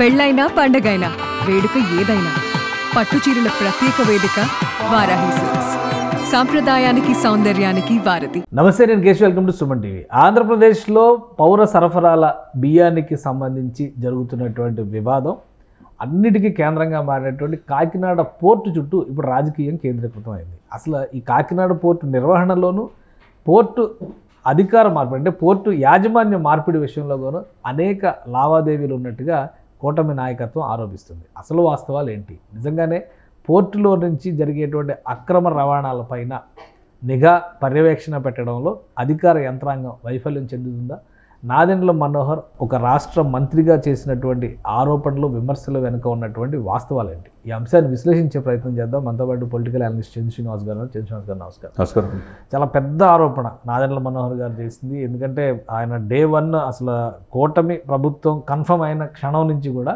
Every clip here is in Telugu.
పెళ్ళైనా పండగైనా వేడుక ఏదైనా పట్టుచీరల ప్రత్యేక వేదిక వారాహి సిల్క్స్. సాంప్రదాయానికి సౌందర్యానికి వారధి. నమస్తే, నేను Keshav. Welcome to Suman TV. ఆంధ్రప్రదేశ్లో పౌర సరఫరాల బియ్యానికి సంబంధించి జరుగుతున్నటువంటి వివాదం అన్నిటికీ కేంద్రంగా మారినటువంటి కాకినాడ పోర్టు చుట్టూ ఇప్పుడు రాజకీయం కేంద్రీకృతం అయింది. అసలు ఈ కాకినాడ పోర్టు నిర్వహణలోనూ పోర్టు అధికార మార్పిడి అంటే పోర్టు యాజమాన్య మార్పిడి విషయంలో కూడా అనేక లావాదేవీలు ఉన్నట్టుగా కూటమి నాయకత్వం ఆరోపిస్తుంది. అసలు వాస్తవాలు ఏంటి? నిజంగానే పోర్టులో నుంచి జరిగేటువంటి అక్రమ రవాణాలపైన నిఘా పర్యవేక్షణ పెట్టడంలో అధికార యంత్రాంగం వైఫల్యం చెందుతుందా? నాదెండ్ల మనోహర్ ఒక రాష్ట్ర మంత్రిగా చేసినటువంటి ఆరోపణలు విమర్శలు వెనుక ఉన్నటువంటి వాస్తవాలు ఏంటి? ఈ అంశాన్ని విశ్లేషించే ప్రయత్నం చేద్దాం. మనతో పాటు పొలిటికల్ అనలిస్ట్ చంద్ర శ్రీనివాస్ గారు. నమస్కారం. చాలా పెద్ద ఆరోపణ నాదెండ్ల మనోహర్ గారు చేసింది. ఎందుకంటే ఆయన డే 1 అసలు కూటమి ప్రభుత్వం కన్ఫర్మ్ అయిన క్షణం నుంచి కూడా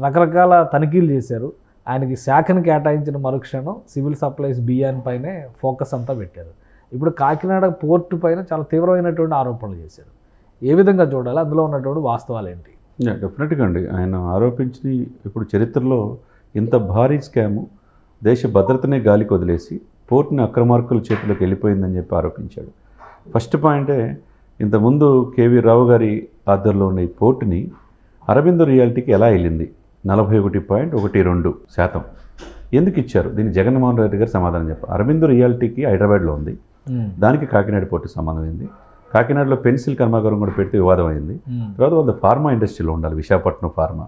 రకరకాల తనిఖీలు చేశారు. ఆయనకి శాఖను కేటాయించిన మరుక్షణం సివిల్ సప్లైస్ బియ్యాన్పైనే ఫోకస్ అంతా పెట్టారు. ఇప్పుడు కాకినాడ పోర్టు పైన చాలా తీవ్రమైనటువంటి ఆరోపణలు చేశారు. ఏ విధంగా చూడాలి? అందులో ఉన్నటువంటి వాస్తవాలు ఏంటి? డెఫినెట్గా అండి. ఆయన ఆరోపించి ఇప్పుడు చరిత్రలో ఇంత భారీ స్కాము దేశ భద్రతనే గాలికి వదిలేసి పోర్టుని అక్రమార్కుల చేతిలోకి వెళ్ళిపోయిందని చెప్పి ఆరోపించాడు. ఫస్ట్ పాయింటే, ఇంతకుముందు కేవీ రావు గారి ఆధ్వర్యంలో ఉన్న ఈ పోర్టుని అరబిందో రియాలిటీకి ఎలా వెళ్ళింది? 41.12% ఎందుకు ఇచ్చారు? దీన్ని జగన్మోహన్ రెడ్డి గారు సమాధానం చెప్పారు. అరబిందో రియాలిటీకి హైదరాబాద్లో ఉంది, దానికి కాకినాడ పోర్టు సంబంధం అయింది. కాకినాడలో పెన్సిల్ కర్మాగారం కూడా పెడితే వివాదం అయింది. తర్వాత వాళ్ళ ఫార్మా ఇండస్ట్రీలో ఉండాలి, విశాఖపట్నం ఫార్మా.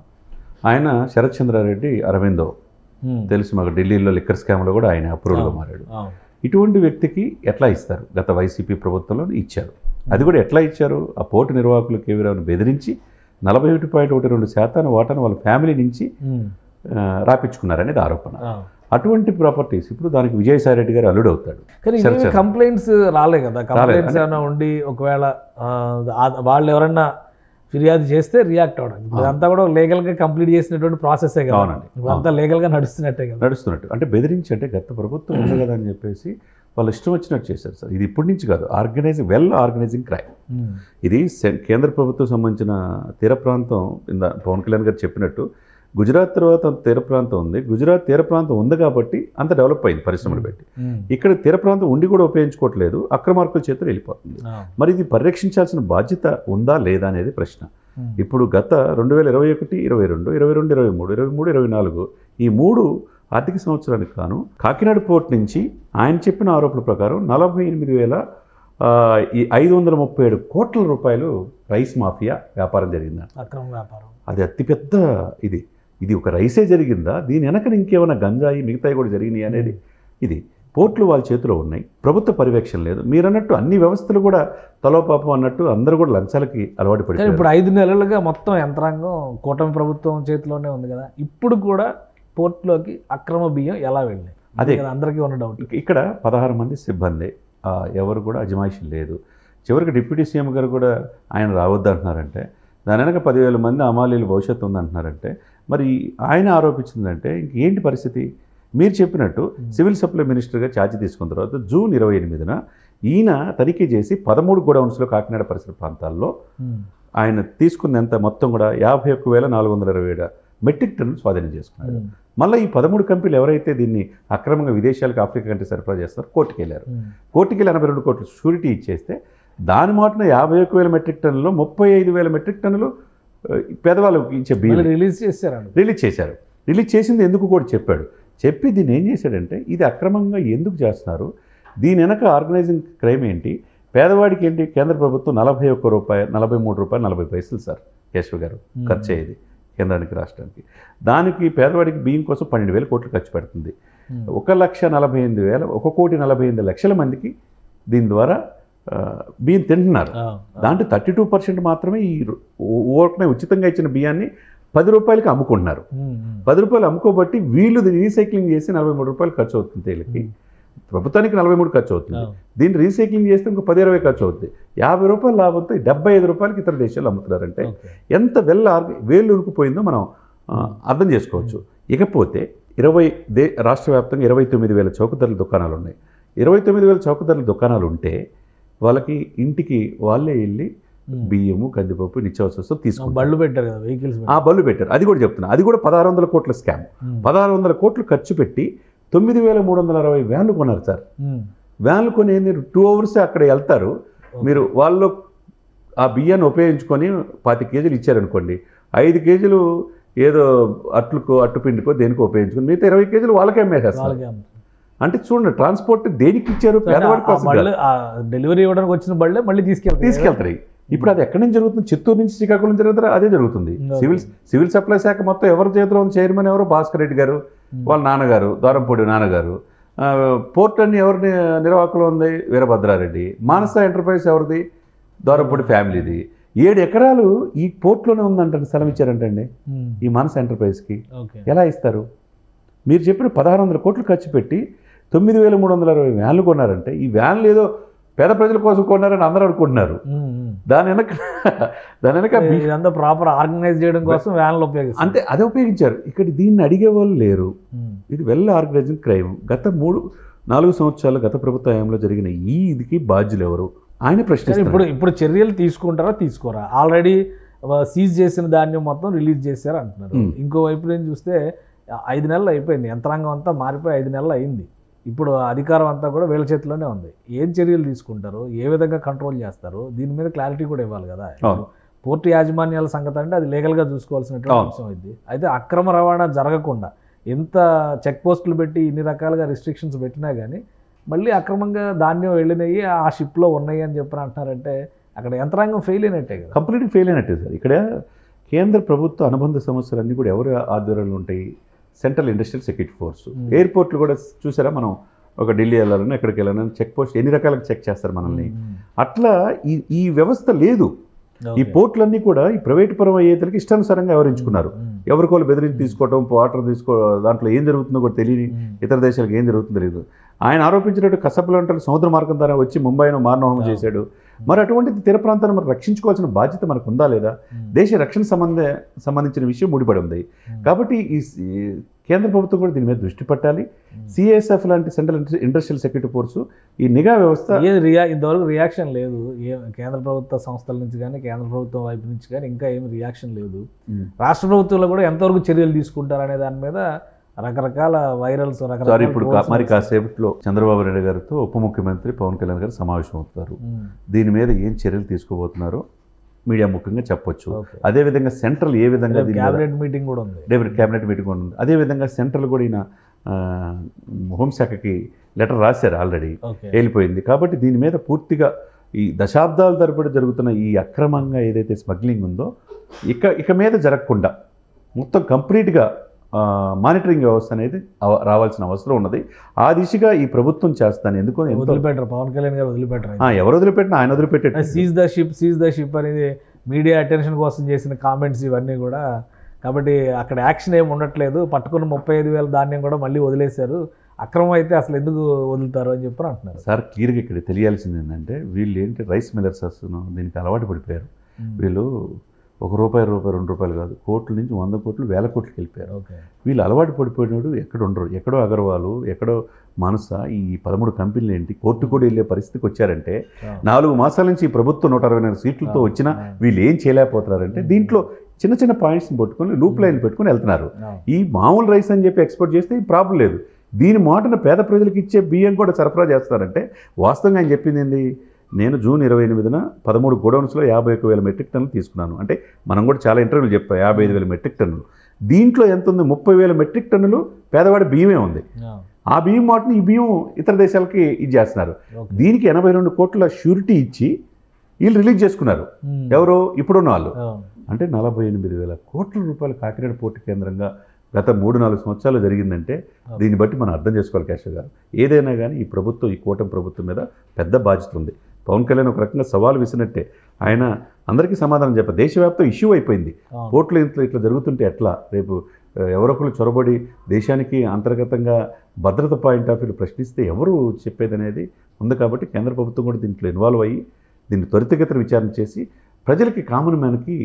ఆయన శరత్ చంద్రారెడ్డి అరవిందో తెలుసు మాకు, ఢిల్లీలో లిక్కర్ స్కామ్లో కూడా ఆయన అప్రూవల్గా మారాడు. ఇటువంటి వ్యక్తికి ఎట్లా ఇస్తారు? గత వైసీపీ ప్రభుత్వంలో ఇచ్చారు. అది కూడా ఎట్లా ఇచ్చారు? ఆ పోర్టు నిర్వాహకులు కేవీ రావుని బెదిరించి 41.12% వాటాను వాళ్ళ ఫ్యామిలీ నుంచి రాపించుకున్నారనేది ఆరోపణ. అటువంటి ప్రాపర్టీస్ ఇప్పుడు దానికి విజయసాయి రెడ్డి గారు అల్లుడు అవుతాడు. కానీ కంప్లైంట్స్ రాలే కదా? కంప్లైంట్స్ ఏమైనా ఉండి ఒకవేళ వాళ్ళు ఎవరన్నా ఫిర్యాదు చేస్తే రియాక్ట్ అవ్వడం, ఇదంతా కూడా లీగల్గా కంప్లీట్ చేసినటువంటి ప్రాసెసే కదా. అవునండి, అంతా లీగల్గా నడుస్తున్నట్టే కదా. నడుస్తున్నట్టు అంటే బెదిరించి, అంటే గత ప్రభుత్వం ఉంది కదా అని చెప్పేసి వాళ్ళు ఇష్టం వచ్చినట్టు చేశారు సార్. ఇది ఇప్పటి నుంచి కాదు, వెల్ ఆర్గనైజింగ్ క్రైమ్. ఇది కేంద్ర ప్రభుత్వం సంబంధించిన తీర ప్రాంతం. పవన్ కళ్యాణ్ గారు చెప్పినట్టు గుజరాత్ తర్వాత తీర ప్రాంతం ఉంది. గుజరాత్ తీర ప్రాంతం ఉంది కాబట్టి అంత డెవలప్ అయింది పరిశ్రమలు పెట్టి. ఇక్కడ తీర ప్రాంతం ఉండి కూడా ఉపయోగించుకోవట్లేదు, అక్రమార్కుల చేతులు వెళ్ళిపోతుంది. మరి ఇది పరిరక్షించాల్సిన బాధ్యత ఉందా లేదా అనేది ప్రశ్న. ఇప్పుడు గత 2021, 22, 22, 23, 23, 24 ఈ 3 ఆర్థిక సంవత్సరానికి గాను కాకినాడ పోర్ట్ నుంచి ఆయన చెప్పిన ఆరోపణల ప్రకారం 48,537 కోట్ల రూపాయలు రైస్ మాఫియా వ్యాపారం జరిగిందని. అక్రమ వ్యాపారం. అది అతిపెద్ద ఇది ఒక రైసే జరిగిందా? దీని వెనక ఇంకేమైనా గంజాయి మిగతాయి కూడా జరిగినాయి అనేది. ఇది పోర్టులు వాళ్ళ చేతిలో ఉన్నాయి, ప్రభుత్వ పర్యవేక్షణ లేదు. మీరు అన్నట్టు అన్ని వ్యవస్థలు కూడా తలోపాపం అన్నట్టు అందరూ కూడా లంచాలకి అలవాటు పడిపోయారు. ఇప్పుడు 5 నెలలుగా మొత్తం యంత్రాంగం కూటమి ప్రభుత్వం చేతిలోనే ఉంది కదా. ఇప్పుడు కూడా పోర్టులోకి అక్రమ బియ్యం ఎలా వెళ్ళినాయి? అదే అందరికీ ఉన్న డౌట్. ఇక్కడ 16 మంది సిబ్బంది, ఎవరు కూడా అజమాయిషీ లేదు. చివరికి డిప్యూటీ సీఎం గారు కూడా ఆయన రావద్దంటున్నారంటే, దాని వెనక 10,000 మంది అమాలీలు భవిష్యత్తు ఉందంటున్నారంటే, మరి ఆయన ఆరోపించిందంటే ఇంకేంటి పరిస్థితి? మీరు చెప్పినట్టు సివిల్ సప్లై మినిస్టర్గా ఛార్జ్ తీసుకున్న తర్వాత జూన్ 28న ఈయన తనిఖీ చేసి 13 గోడౌన్స్లో కాకినాడ పరిసర ప్రాంతాల్లో ఆయన తీసుకున్నంత మొత్తం కూడా 51,427 మెట్రిక్ టన్నులు స్వాధీనం చేసుకున్నారు. మళ్ళీ ఈ 13 కంపెనీలు ఎవరైతే దీన్ని అక్రమంగా విదేశాలకు, ఆఫ్రికా కంటే సరఫరా చేస్తారో కోర్టుకు వెళ్ళారు. కోర్టుకి వెళ్ళి 82 కోట్ల షూరిటీ ఇచ్చేస్తే దాని మాటన 51,000 మెట్రిక్ టన్నులు, 35,000 మెట్రిక్ టన్నులు పేదవాళ్ళకి ఇచ్చే బియ్యం రిలీజ్ చేశారు. రిలీజ్ చేసింది ఎందుకు కూడా చెప్పాడు. చెప్పి దీన్ని ఏం చేశాడంటే, ఇది అక్రమంగా ఎందుకు చేస్తున్నారు, దీని వెనక ఆర్గనైజింగ్ క్రైమ్ ఏంటి, పేదవాడికి ఏంటి? కేంద్ర ప్రభుత్వం 41 రూపాయలు, 43 రూపాయలు 40 పైసలు సార్ కేశవ్ గారు ఖర్చు అయ్యేది కేంద్రానికి, రాష్ట్రానికి. దానికి పేదవాడికి బియ్యం కోసం 12,000 కోట్లు ఖర్చు పెడుతుంది. 1,48,000, 1,48,00,000 మందికి దీని ద్వారా బియ్యం తింటున్నారు. దాంట్లో 32% మాత్రమే ఈ ఊరకనే ఉచితంగా ఇచ్చిన బియ్యాన్ని 10 రూపాయలకి అమ్ముకుంటున్నారు. 10 రూపాయలు అమ్ముకోబట్టి వీళ్ళు రీసైక్లింగ్ చేసి 43 రూపాయలు ఖర్చు అవుతుంది. వీళ్ళకి ప్రభుత్వానికి 43 ఖర్చు అవుతుంది. దీన్ని రీసైక్లింగ్ చేస్తే ఇంకో 10-20 ఖర్చు అవుతుంది. 50 రూపాయలు లాభంతో 75 రూపాయలకి ఇతర దేశాలు అమ్ముతున్నారంటే ఎంత వేళ్ళు ఉరుకుపోయిందో మనం అర్థం చేసుకోవచ్చు. ఇకపోతే రాష్ట్ర వ్యాప్తంగా 29,000 చౌకధరల దుకాణాలు ఉన్నాయి. 29,000 చౌకధరల దుకాణాలు ఉంటే వాళ్ళకి ఇంటికి వాళ్ళే వెళ్ళి బియ్యము, కందిపప్పు, నిత్యావసర వస్తువులు తీసుకుంటారు. బళ్ళు పెట్టారు కదా, వెహికల్స్ ఆ బళ్ళు పెట్టారు. అది కూడా చెప్తున్నా, అది కూడా 1600 కోట్ల స్కామ్. 1600 కోట్లు ఖర్చు పెట్టి 9360 వ్యాన్లు కొన్నారు సార్. వ్యాన్లు కొని 2 అవర్స్ అక్కడ వెళ్తారు. మీరు వాళ్ళు ఆ బియ్యాన్ని ఉపయోగించుకొని 25 కేజీలు ఇచ్చారనుకోండి, 5 కేజీలు ఏదో అట్టుపిండికో దేనికో ఉపయోగించుకొని మిగతా 20 కేజీలు వాళ్ళకే అమ్మేసేస్తారు. అంటే చూడండి, ట్రాన్స్పోర్ట్ దేనికి ఇచ్చారు? పేదవాడి కోసం. డెలివరీ ఇవ్వడానికి వచ్చిన బళ్ళే మళ్ళీ తీసుకెళ్తారు. ఇప్పుడు అది ఎక్కడి నుంచి జరుగుతుంది? చిత్తూరు నుంచి శ్రీకాకుళం జరుగుతారా? అదే జరుగుతుంది. సివిల్ సప్లై శాఖ మొత్తం ఎవరి చేతిలో ఉంది? చైర్మన్ ఎవరు? భాస్కర్ రెడ్డి గారు, వాళ్ళ నాన్నగారు, ద్వారంపూడి నాన్నగారు. పోర్ట్ అన్ని ఎవరి నిర్వాహకులు ఉంది? వీరభద్రారెడ్డి. మానస ఎంటర్ప్రైజ్ ఎవరిది? ద్వారంపూడి ఫ్యామిలీది. 7 ఎకరాలు ఈ పోర్ట్లోనే ఉందంటే స్థలం ఇచ్చారంటండి ఈ మానస ఎంటర్ప్రైజ్కి. ఎలా ఇస్తారు? మీరు చెప్పిన 1600 కోట్లు ఖర్చు పెట్టి 9360 వ్యాన్లు కొన్నారంటే, ఈ వ్యాన్లు ఏదో పేద ప్రజల కోసం కొన్నారని అందరూ అనుకుంటున్నారు. దాని వెనక ఇదంతా ప్రాపర్ ఆర్గనైజ్ చేయడం కోసం వ్యాన్లు ఉపయోగిస్తారు. అంటే అదే ఉపయోగించారు. ఇక్కడ దీన్ని అడిగే వాళ్ళు లేరు. ఇది వెల్ ఆర్గనైజ్డ్ క్రైమ్. గత 3-4 సంవత్సరాలు గత ప్రభుత్వ హయాంలో జరిగిన ఈ ఇదికి బాధ్యులు ఎవరు? ఆయన ప్రశ్నిస్తారు. ఇప్పుడు చర్యలు తీసుకుంటారా తీసుకోరా? ఆల్రెడీ సీజ్ చేసిన ధాన్యం మొత్తం రిలీజ్ చేశారు అంటున్నారు. ఇంకోవైపు నేను చూస్తే 5 నెలలు అయిపోయింది, యంత్రాంగం అంతా మారిపోయి 5 నెలలు అయింది. ఇప్పుడు అధికారం అంతా కూడా వీళ్ళ చేతిలోనే ఉంది. ఏం చర్యలు తీసుకుంటారు, ఏ విధంగా కంట్రోల్ చేస్తారు, దీని మీద క్లారిటీ కూడా ఇవ్వాలి కదా. పోర్టు యాజమాన్యాల సంగతి అంటే అది లీగల్గా చూసుకోవాల్సినటువంటి అంశం ఇది. అయితే అక్రమ రవాణా జరగకుండా ఎంత చెక్ పోస్టులు పెట్టి ఇన్ని రకాలుగా రిస్ట్రిక్షన్స్ పెట్టినా కానీ మళ్ళీ అక్రమంగా ధాన్యం వెళ్ళినవి ఆ షిప్లో ఉన్నాయి అని చెప్పని అంటున్నారంటే అక్కడ యంత్రాంగం ఫెయిల్ అయినట్టే కదా. కంప్లీట్గా ఫెయిల్ అయినట్టే సార్. ఇక్కడ కేంద్ర ప్రభుత్వ అనుబంధ సంస్థలన్నీ కూడా ఎవరు ఆధ్వర్యంలో ఉంటాయి? Central industrial security force. ఎయిర్పోర్ట్లు కూడా చూసారా, మనం ఒక ఢిల్లీ వెళ్ళాలని ఎక్కడికి వెళ్ళాలని చెక్ పోస్ట్ ఎన్ని రకాలుగా చెక్ చేస్తారు మనల్ని. అట్లా ఈ వ్యవస్థ లేదు. ఈ పోర్టులన్నీ కూడా ఈ ప్రైవేట్ పరం అయ్యేతలకి ఇష్టానుసారంగా వ్యవహరించుకున్నారు. ఎవరికోళ్ళు బెదిరించి తీసుకోవడం, వాటర్ దాంట్లో ఏం జరుగుతుందో కూడా తెలియని ఇతర దేశాలకు ఏం జరుగుతుందో తెలియదు. ఆయన ఆరోపించినట్టు కసపులంటలు సముద్ర మార్గం ద్వారా వచ్చి ముంబైను మారణహోమం చేశాడు. మరి అటువంటిది తీర ప్రాంతాన్ని మనం రక్షించుకోవాల్సిన బాధ్యత మనకు ఉందా లేదా? దేశ రక్షణ సంబంధించిన విషయం ముడిపడి ఉంది. కాబట్టి ఈ కేంద్ర ప్రభుత్వం కూడా దీని మీద దృష్టి పెట్టాలి. సిఎస్ఎఫ్ లాంటి సెంట్రల్ ఇండస్ట్రియల్ సెక్యూరిటీ ఫోర్సు ఈ నిఘా వ్యవస్థ ఇంతవరకు రియాక్షన్ లేదు. కేంద్ర ప్రభుత్వ సంస్థల నుంచి కానీ కేంద్ర ప్రభుత్వం వైపు నుంచి కానీ ఇంకా ఏమి రియాక్షన్ లేదు. రాష్ట్ర ప్రభుత్వంలో కూడా ఎంతవరకు చర్యలు తీసుకుంటారనే దాని మీద రకరకాల వైరల్స్ ఇప్పుడు మరి కాసేపట్లో చంద్రబాబు నాయుడు గారితో ఉప ముఖ్యమంత్రి పవన్ కళ్యాణ్ గారు సమావేశం అవుతారు. దీని మీద ఏం చర్యలు తీసుకోబోతున్నారో మీడియా ముఖ్యంగా చెప్పొచ్చు. అదేవిధంగా సెంట్రల్ ఏ విధంగా క్యాబినెట్ మీటింగ్ కూడా ఉంది. క్యాబినెట్ మీటింగ్ కూడా ఉంది. అదేవిధంగా సెంట్రల్ కూడా ఈయన హోంశాఖకి లెటర్ రాశారు, ఆల్రెడీ వెళ్ళిపోయింది. కాబట్టి దీని మీద పూర్తిగా ఈ దశాబ్దాల తరబడి జరుగుతున్న ఈ అక్రమంగా ఏదైతే స్మగ్లింగ్ ఉందో ఇక మీద జరగకుండా మొత్తం కంప్లీట్గా మానిటరింగ్ వ్యవస్థ అనేది రావాల్సిన అవసరం ఉన్నది. ఆ దిశగా ఈ ప్రభుత్వం చేస్తాను. ఎందుకు వదిలిపెట్టరు, పవన్ కళ్యాణ్ గారు వదిలిపెట్టరు. ఎవరు వదిలిపెట్టినా ఆయన వదిలిపెట్టారు. సీజ్ ద షిప్ అనేది మీడియా అటెన్షన్ కోసం చేసిన కామెంట్స్ ఇవన్నీ కూడా. కాబట్టి అక్కడ యాక్షన్ ఏమి ఉండట్లేదు. పట్టుకున్న 35,000 ధాన్యం కూడా మళ్ళీ వదిలేశారు. అక్రమం అయితే అసలు ఎందుకు వదులుతారు అని చెప్పి అంటున్నారు. సార్ క్లియర్గా ఇక్కడ తెలియాల్సింది ఏంటంటే, వీళ్ళు ఏంటి రైస్ మిల్లర్స్ దీనికి అలవాటు పడిపోయారు. వీళ్ళు ₹1, ₹2 కాదు, కోట్ల నుంచి 100 కోట్లు 1000 కోట్లకి వెళ్ళిపోయారు. వీళ్ళు అలవాటు పడిపోయినాడు ఎక్కడ ఉండరు. ఎక్కడో అగర్వాలు, ఎక్కడో మానస, ఈ 13 కంపెనీలు ఏంటి కోర్టు కూడా వెళ్ళే పరిస్థితికి వచ్చారంటే 4 మాసాల నుంచి ఈ ప్రభుత్వం 164 సీట్లతో వచ్చినా వీళ్ళు ఏం చేయలేకపోతున్నారంటే దీంట్లో చిన్న చిన్న పాయింట్స్ని పట్టుకొని లూప్ లైన్ పెట్టుకొని వెళ్తున్నారు. ఈ మామూలు రైస్ అని చెప్పి ఎక్స్పోర్ట్ చేస్తే ఈ ప్రాబ్లం లేదు. దీని మాటన పేద ప్రజలకు ఇచ్చే బియ్యం కూడా సరఫరా చేస్తారంటే వాస్తవంగా ఆయన చెప్పింది ఏంది? నేను జూన్ 28న 13 గోడౌన్స్లో 51,000 మెట్రిక్ టన్నులు తీసుకున్నాను. అంటే మనం కూడా చాలా ఇంటర్వ్యూలు చెప్పాం 55,000 మెట్రిక్ టన్నులు. దీంట్లో ఎంత ఉంది? 30,000 మెట్రిక్ టన్నులు పేదవాడి బియ్యమే ఉంది. ఆ బియ్యం మాటని ఈ బియ్యం ఇతర దేశాలకి ఇది చేస్తున్నారు. దీనికి 82 కోట్ల షూరిటీ ఇచ్చి వీళ్ళు రిలీజ్ చేసుకున్నారు. ఎవరు? ఇప్పుడున్న వాళ్ళు. అంటే 48,000 కోట్ల రూపాయలు కాకినాడ పోర్టు కేంద్రంగా గత 3-4 సంవత్సరాలు జరిగిందంటే దీన్ని బట్టి మనం అర్థం చేసుకోవాలి కేశవ్ గారు. ఏదైనా కానీ ఈ ప్రభుత్వం, ఈ కూటమి ప్రభుత్వం మీద పెద్ద బాధ్యత ఉంది. పవన్ కళ్యాణ్ ఒక రకంగా సవాలు విసినట్టే ఆయన అందరికీ సమాధానం చెప్పారు. దేశవ్యాప్తం ఇష్యూ అయిపోయింది. పోర్టులు ఇట్లా జరుగుతుంటే ఎట్లా? రేపు ఎవరొకరు చొరబడి దేశానికి అంతర్గతంగా భద్రత పాయింట్ ఆఫ్ వ్యూ ప్రశ్నిస్తే ఎవరు చెప్పేది అనేది ఉంది. కాబట్టి కేంద్ర ప్రభుత్వం కూడా దీంట్లో ఇన్వాల్వ్ అయ్యి దీన్ని త్వరితగతిన విచారణ చేసి ప్రజలకి, కామన్ మ్యాన్కి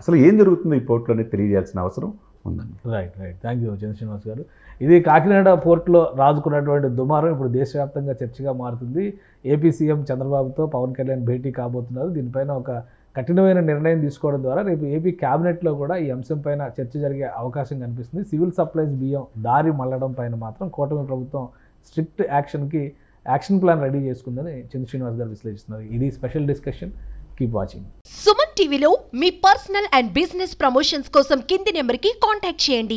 అసలు ఏం జరుగుతుందో ఈ పోర్టులు అనేది తెలియజేయాల్సిన అవసరం ఉందండి. రైట్. థ్యాంక్ యూ చంద్రశ్రీనివాస్ గారు. ఇది కాకినాడ పోర్టులో రాజుకున్నటువంటి దుమారం ఇప్పుడు దేశవ్యాప్తంగా చర్చగా మారుతుంది. ఏపీ సీఎం చంద్రబాబుతో పవన్ కళ్యాణ్ భేటీ కాబోతున్నారు. దీనిపైన ఒక కఠినమైన నిర్ణయం తీసుకోవడం ద్వారా రేపు ఏపీ క్యాబినెట్లో కూడా ఈ అంశం పైన చర్చ జరిగే అవకాశం కనిపిస్తుంది. సివిల్ సప్లైస్ బియ్యం దారి మళ్లడం పైన మాత్రం కూటమి ప్రభుత్వం స్ట్రిక్ట్ యాక్షన్ ప్లాన్ రెడీ చేసుకుందని చంద్ర శ్రీనివాస్ గారు విశ్లేషిస్తున్నారు. ఇది special discussion. Keep watching. Suman టీవీలో మీ పర్సనల్ అండ్ బిజినెస్ ప్రమోషన్స్ కోసం కింది నెంబర్కి కాంటాక్ట్ చేయండి.